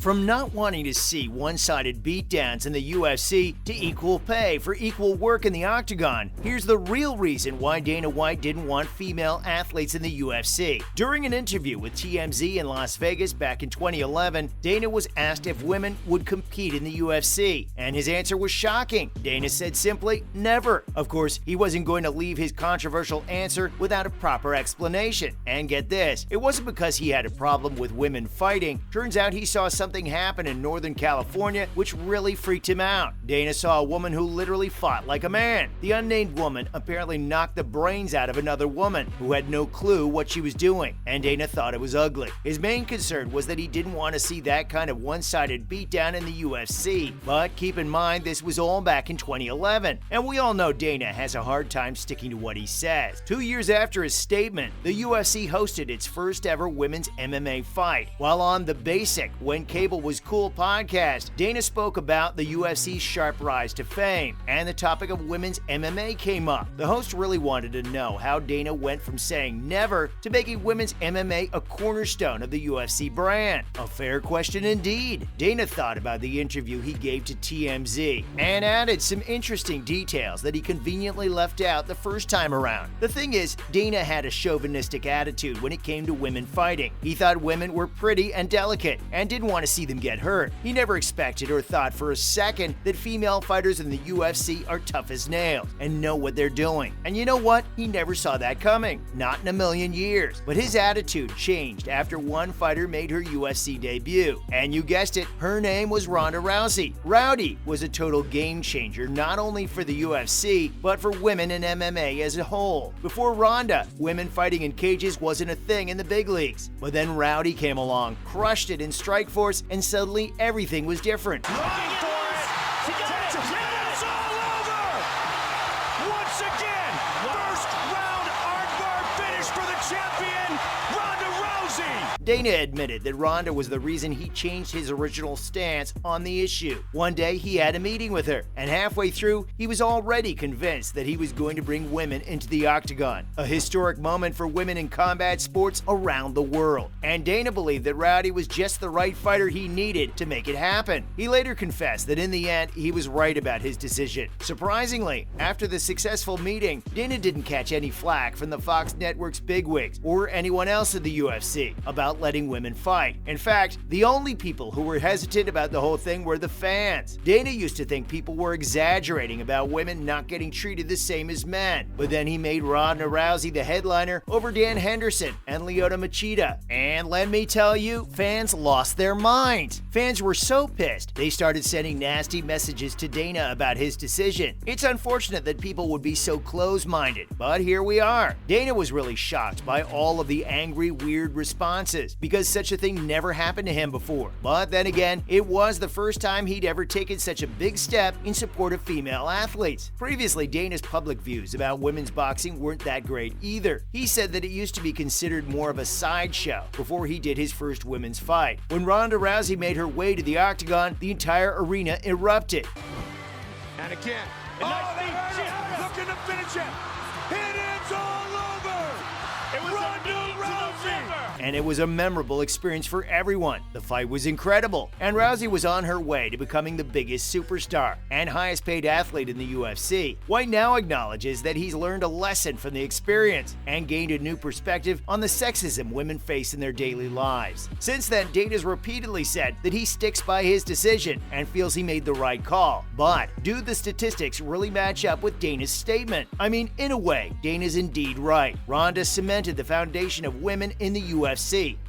From not wanting to see one-sided beatdowns in the UFC to equal pay for equal work in the octagon, here's the real reason why Dana White didn't want female athletes in the UFC. During an interview with TMZ in Las Vegas back in 2011, Dana was asked if women would compete in the UFC, and his answer was shocking. Dana said simply, never. Of course, he wasn't going to leave his controversial answer without a proper explanation. And get this, it wasn't because he had a problem with women fighting. Turns out he saw something happen in Northern California which really freaked him out. Dana saw a woman who literally fought like a man. The unnamed woman apparently knocked the brains out of another woman who had no clue what she was doing, and Dana thought it was ugly. His main concern was that he didn't want to see that kind of one-sided beatdown in the UFC. But keep in mind, this was all back in 2011, and we all know Dana has a hard time sticking to what he says. 2 years after his statement, the UFC hosted its first ever women's MMA fight. While on The Basic, When Cable Was Cool podcast, Dana spoke about the UFC's sharp rise to fame, and the topic of women's MMA came up. The host really wanted to know how Dana went from saying never to making women's MMA a cornerstone of the UFC brand. A fair question indeed. Dana thought about the interview he gave to TMZ and added some interesting details that he conveniently left out the first time around. The thing is, Dana had a chauvinistic attitude when it came to women fighting. He thought women were pretty and delicate and didn't want to see them get hurt. He never expected or thought for a second that female fighters in the UFC are tough as nails and know what they're doing. And you know what? He never saw that coming. Not in a million years. But his attitude changed after one fighter made her UFC debut. And you guessed it, her name was Ronda Rousey. Rowdy was a total game changer, not only for the UFC, but for women in MMA as a whole. Before Ronda, women fighting in cages wasn't a thing in the big leagues. But then Rowdy came along, crushed it in Strikeforce, and suddenly everything was different. Looking for it. It's all over. Once again, first round armbar finish for the champion, Ronda Rousey. Dana admitted that Ronda was the reason he changed his original stance on the issue. One day he had a meeting with her, and halfway through, he was already convinced that he was going to bring women into the octagon, a historic moment for women in combat sports around the world. And Dana believed that Rowdy was just the right fighter he needed to make it happen. He later confessed that in the end, he was right about his decision. Surprisingly, after the successful meeting, Dana didn't catch any flack from the Fox Network's bigwigs or anyone else in the UFC about letting women fight. In fact, the only people who were hesitant about the whole thing were the fans. Dana used to think people were exaggerating about women not getting treated the same as men, but then he made Ronda Rousey the headliner over Dan Henderson and Lyoto Machida. And let me tell you, fans lost their minds. Fans were so pissed, they started sending nasty messages to Dana about his decision. It's unfortunate that people would be so close-minded, but here we are. Dana was really shocked by all of the angry, weird responses, because such a thing never happened to him before. But then again, it was the first time he'd ever taken such a big step in support of female athletes. Previously, Dana's public views about women's boxing weren't that great either. He said that it used to be considered more of a sideshow before he did his first women's fight. When Ronda Rousey made her way to the octagon, the entire arena erupted. And again, looking to finish it. It is all over. It was Ronda Rousey. And it was a memorable experience for everyone. The fight was incredible, and Rousey was on her way to becoming the biggest superstar and highest paid athlete in the UFC. White now acknowledges that he's learned a lesson from the experience and gained a new perspective on the sexism women face in their daily lives. Since then, Dana's repeatedly said that he sticks by his decision and feels he made the right call. But do the statistics really match up with Dana's statement? I mean, in a way, Dana's indeed right. Ronda cemented the foundation of women in the UFC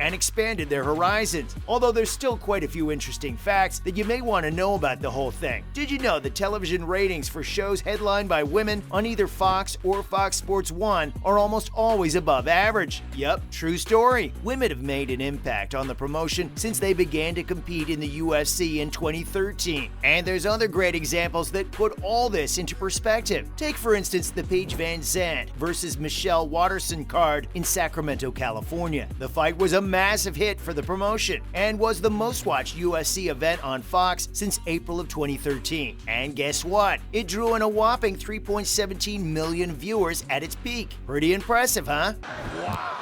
and expanded their horizons. Although there's still quite a few interesting facts that you may want to know about the whole thing. Did you know that television ratings for shows headlined by women on either Fox or Fox Sports 1 are almost always above average? Yup, true story. Women have made an impact on the promotion since they began to compete in the UFC in 2013. And there's other great examples that put all this into perspective. Take for instance the Paige Van Zandt versus Michelle Waterson card in Sacramento, California. The fight was a massive hit for the promotion and was the most watched UFC event on Fox since April of 2013. And guess what? It drew in a whopping 3.17 million viewers at its peak. Pretty impressive, huh? Wow.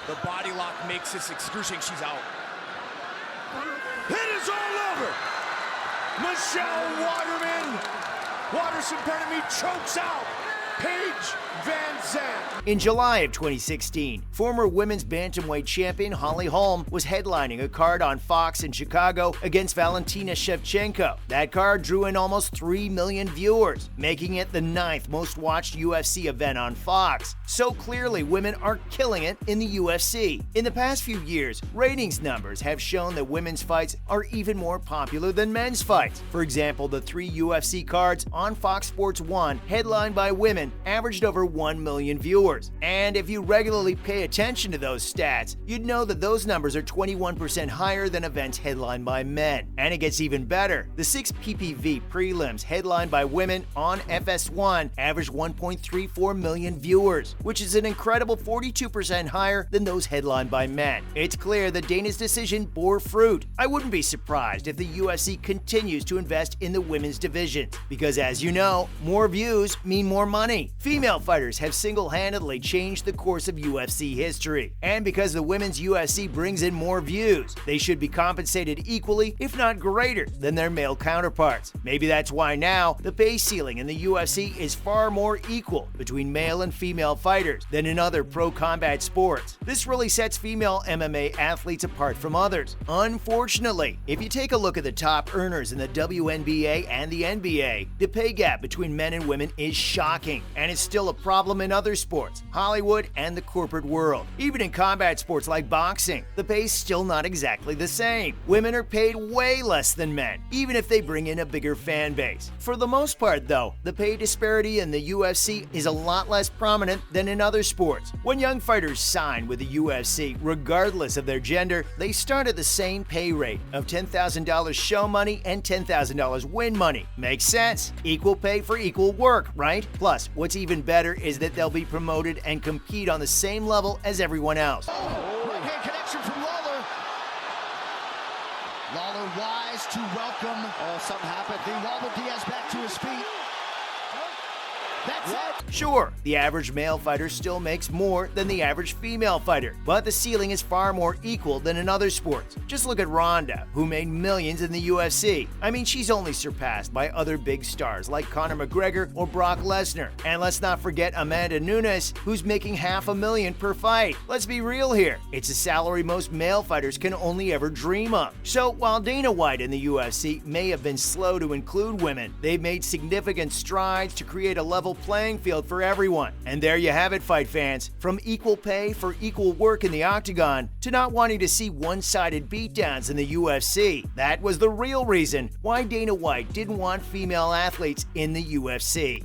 The body lock makes this excruciating. She's out. It is Michelle Waterson, pardon me, chokes out Paige Van Zandt. In July of 2016, former women's bantamweight champion Holly Holm was headlining a card on Fox in Chicago against Valentina Shevchenko. That card drew in almost 3 million viewers, making it the 9th most watched UFC event on Fox. So clearly, women are killing it in the UFC. In the past few years, ratings numbers have shown that women's fights are even more popular than men's fights. For example, the 3 UFC cards on Fox Sports 1, headlined by women, averaged over 1 million viewers. And if you regularly pay attention to those stats, you'd know that those numbers are 21% higher than events headlined by men. And it gets even better. The 6 PPV prelims headlined by women on FS1 averaged 1.34 million viewers, which is an incredible 42% higher than those headlined by men. It's clear that Dana's decision bore fruit. I wouldn't be surprised if the UFC continues to invest in the women's divisions, because as you know, more views mean more money. Female fighters have single-handedly changed the course of UFC history. And because the women's UFC brings in more views, they should be compensated equally, if not greater, than their male counterparts. Maybe that's why now the pay ceiling in the UFC is far more equal between male and female fighters than in other pro combat sports. This really sets female MMA athletes apart from others. Unfortunately, if you take a look at the top earners in the WNBA and the NBA, the pay gap between men and women is shocking, and it's still a problem in other sports, Hollywood, and the corporate world. Even in combat sports like boxing, the pay's still not exactly the same. Women are paid way less than men, even if they bring in a bigger fan base. For the most part, though, the pay disparity in the UFC is a lot less prominent than in other sports. When young fighters sign with the UFC, regardless of their gender, they start at the same pay rate of $10,000 show money and $10,000 win money. Makes sense. Equal pay for equal work, right? Plus, what's even better is that they'll be promoted and compete on the same level as everyone else. Right-hand connection from Lawler. Lawler wise to welcome. Oh, something happened. They wobbled Diaz back to his feet. That's it. Sure, the average male fighter still makes more than the average female fighter, but the ceiling is far more equal than in other sports. Just look at Ronda, who made millions in the UFC. I mean, she's only surpassed by other big stars like Conor McGregor or Brock Lesnar. And let's not forget Amanda Nunes, who's making $500,000 per fight. Let's be real here. It's a salary most male fighters can only ever dream of. So while Dana White and the UFC may have been slow to include women, they've made significant strides to create a level playing field for everyone. And there you have it, fight fans. From equal pay for equal work in the octagon to not wanting to see one-sided beatdowns in the UFC. That was the real reason why Dana White didn't want female athletes in the UFC.